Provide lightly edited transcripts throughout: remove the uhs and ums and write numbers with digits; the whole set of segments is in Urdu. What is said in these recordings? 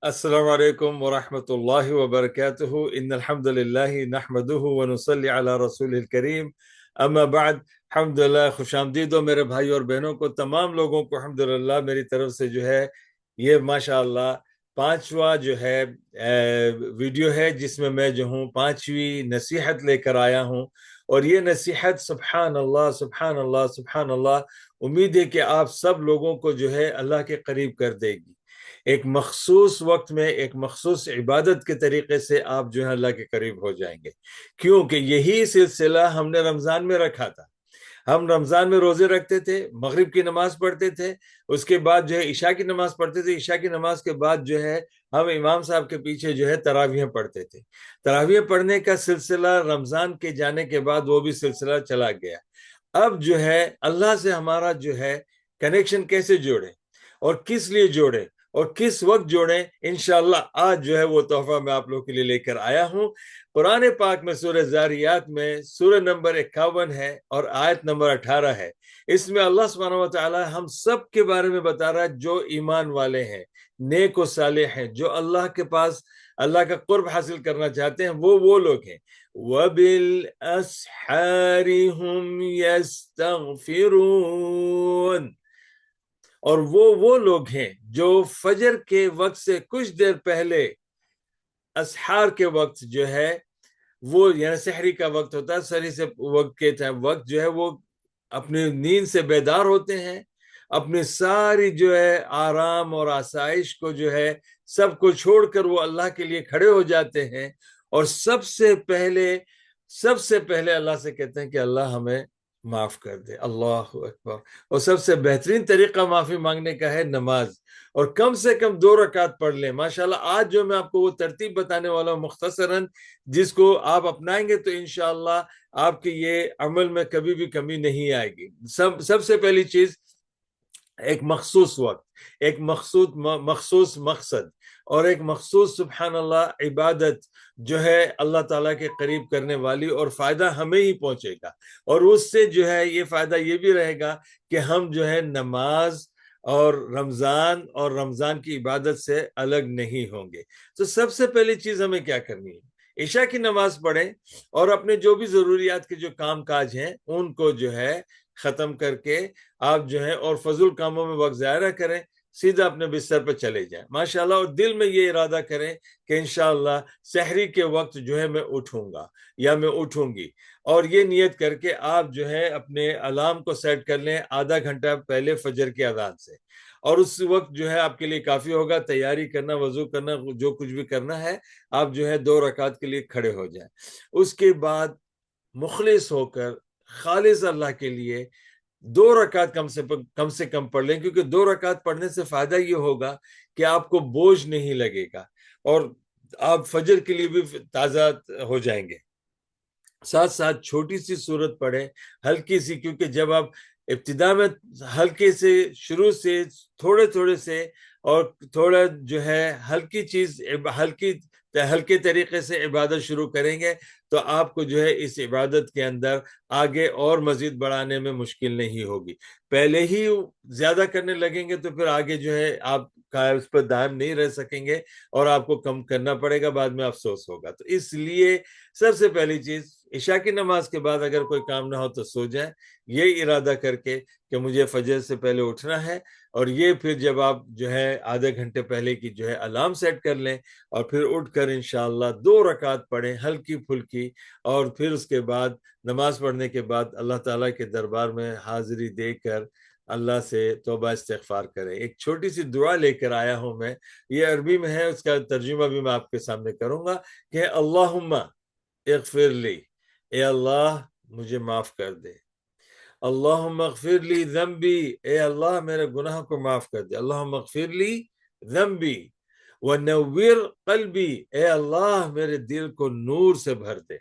السلام علیکم ورحمۃ اللہ وبرکاتہ ان الحمد للہ نحمده ونصلی علی رسول الکریم اما بعد. الحمد للہ، خوش آمدید ہو میرے بھائی اور بہنوں کو، تمام لوگوں کو الحمد للہ میری طرف سے جو ہے یہ ماشاء اللہ پانچواں جو ہے ویڈیو ہے جس میں میں جو ہوں پانچویں نصیحت لے کر آیا ہوں. اور یہ نصیحت سبحان اللہ سبحان اللہ سبحان اللہ، امید ہے کہ آپ سب لوگوں کو جو ہے اللہ کے قریب کر دے گی. ایک مخصوص وقت میں ایک مخصوص عبادت کے طریقے سے آپ جو ہے اللہ کے قریب ہو جائیں گے، کیونکہ یہی سلسلہ ہم نے رمضان میں رکھا تھا. ہم رمضان میں روزے رکھتے تھے، مغرب کی نماز پڑھتے تھے، اس کے بعد جو ہے عشاء کی نماز پڑھتے تھے، عشاء کی نماز کے بعد جو ہے ہم امام صاحب کے پیچھے جو ہے تراویح پڑھتے تھے. تراویح پڑھنے کا سلسلہ رمضان کے جانے کے بعد وہ بھی سلسلہ چلا گیا. اب جو ہے اللہ سے ہمارا جو ہے کنیکشن کیسے جوڑے اور کس لیے جوڑے اور کس وقت جوڑیں، انشاءاللہ آج جو ہے وہ تحفہ میں آپ لوگوں کے لیے لے کر آیا ہوں. قرآن پاک میں سورہ زاریات میں سورہ نمبر 51 ہے اور آیت نمبر 18 ہے. اس میں اللہ سبحانہ وتعالی ہم سب کے بارے میں بتا رہا ہے جو ایمان والے ہیں، نیک و صالح ہیں، جو اللہ کے پاس اللہ کا قرب حاصل کرنا چاہتے ہیں، وہ لوگ ہیں. وَبِالْأَسْحَارِ هُمْ يَسْتَغْفِرُونَ، اور وہ لوگ ہیں جو فجر کے وقت سے کچھ دیر پہلے اسحار کے وقت جو ہے وہ یعنی سحری کا وقت ہوتا ہے، سحری سے وقت کے وقت جو ہے وہ اپنی نیند سے بیدار ہوتے ہیں، اپنی ساری جو ہے آرام اور آسائش کو جو ہے سب کو چھوڑ کر وہ اللہ کے لیے کھڑے ہو جاتے ہیں. اور سب سے پہلے اللہ سے کہتے ہیں کہ اللہ ہمیں معاف کر دے. اللہ اکبر. اور سب سے بہترین طریقہ معافی مانگنے کا ہے نماز، اور کم سے کم 2 رکعت پڑھ لیں. ماشاءاللہ آج جو میں آپ کو وہ ترتیب بتانے والا ہوں مختصراً، جس کو آپ اپنائیں گے تو انشاءاللہ آپ کی یہ عمل میں کبھی بھی کمی نہیں آئے گی. سب سے پہلی چیز، ایک مخصوص وقت، ایک مخصوص مقصد اور ایک مخصوص سبحان اللہ عبادت جو ہے اللہ تعالیٰ کے قریب کرنے والی، اور فائدہ ہمیں ہی پہنچے گا. اور اس سے جو ہے یہ فائدہ یہ بھی رہے گا کہ ہم جو ہے نماز اور رمضان کی عبادت سے الگ نہیں ہوں گے. تو سب سے پہلی چیز ہمیں کیا کرنی ہے، عشاء کی نماز پڑھیں اور اپنے جو بھی ضروریات کے جو کام کاج ہیں ان کو جو ہے ختم کر کے آپ جو ہے اور فضول کاموں میں وقت ضائع نہ کریں، سیدھا اپنے بستر پہ چلے جائیں ماشاءاللہ. اور دل میں یہ ارادہ کریں کہ انشاءاللہ سحری کے وقت جو ہے میں اٹھوں گا یا میں اٹھوں گی، اور یہ نیت کر کے آپ جو ہے اپنے الارم کو سیٹ کر لیں آدھا گھنٹہ پہلے فجر کی اذان سے. اور اس وقت جو ہے آپ کے لیے کافی ہوگا تیاری کرنا، وضو کرنا، جو کچھ بھی کرنا ہے آپ جو ہے 2 رکعت کے لیے کھڑے ہو جائیں. اس کے بعد مخلص ہو کر خالص اللہ کے لیے 2 رکعت کم سے کم پڑھ لیں، کیونکہ 2 رکعت پڑھنے سے فائدہ یہ ہوگا کہ آپ کو بوجھ نہیں لگے گا اور آپ فجر کے لیے بھی تازہ ہو جائیں گے. ساتھ ساتھ چھوٹی سی سورت پڑھیں، ہلکی سی، کیونکہ جب آپ ابتدا میں ہلکے سے شروع سے تھوڑے سے اور تھوڑا جو ہے ہلکے طریقے سے عبادت شروع کریں گے تو آپ کو جو ہے اس عبادت کے اندر آگے اور مزید بڑھانے میں مشکل نہیں ہوگی. پہلے ہی زیادہ کرنے لگیں گے تو پھر آگے جو ہے آپ کا اس پر دائم نہیں رہ سکیں گے اور آپ کو کم کرنا پڑے گا، بعد میں افسوس ہوگا. تو اس لیے سب سے پہلی چیز، عشاء کی نماز کے بعد اگر کوئی کام نہ ہو تو سو جائیں، یہ ارادہ کر کے کہ مجھے فجر سے پہلے اٹھنا ہے. اور یہ پھر جب آپ جو ہے آدھے گھنٹے پہلے کی جو ہے الارم سیٹ کر لیں اور پھر اٹھ کر انشاءاللہ 2 رکعت پڑھیں ہلکی پھلکی، اور پھر اس کے بعد نماز پڑھنے کے بعد اللہ تعالیٰ کے دربار میں حاضری دے کر اللہ سے توبہ استغفار کریں. ایک چھوٹی سی دعا لے کر آیا ہوں میں، یہ عربی میں ہے، اس کا ترجمہ بھی میں آپ کے سامنے کروں گا کہ اللہم اغفر لی، اے اللہ مجھے معاف کر دے. اللہم اغفر لی ذنبی، اے اللہ میرے گناہ کو معاف کر دے. اللہم اغفر لی ذنبی ونور قلبی، اے اللہ میرے دل کو نور سے بھر دے.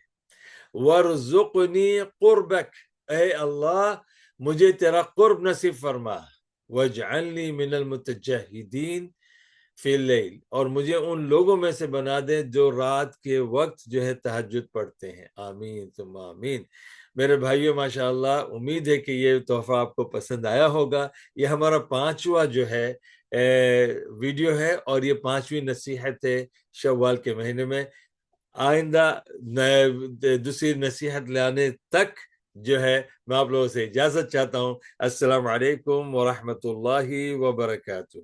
وارزقنی قربک، اے اللہ مجھے تیرا قرب نصیب فرما. واجعلنی من المتجہدین فی اللیل، اور مجھے ان لوگوں میں سے بنا دے جو رات کے وقت جو ہے تہجد پڑھتے ہیں. آمین ثم آمین. میرے بھائیو ماشاءاللہ امید ہے کہ یہ تحفہ آپ کو پسند آیا ہوگا. یہ ہمارا 5واں جو ہے ویڈیو ہے اور یہ 5ویں نصیحت ہے شوال کے مہینے میں. آئندہ دوسری نصیحت لانے تک جو ہے میں آپ لوگوں سے اجازت چاہتا ہوں. السلام علیکم ورحمۃ اللہ وبرکاتہ.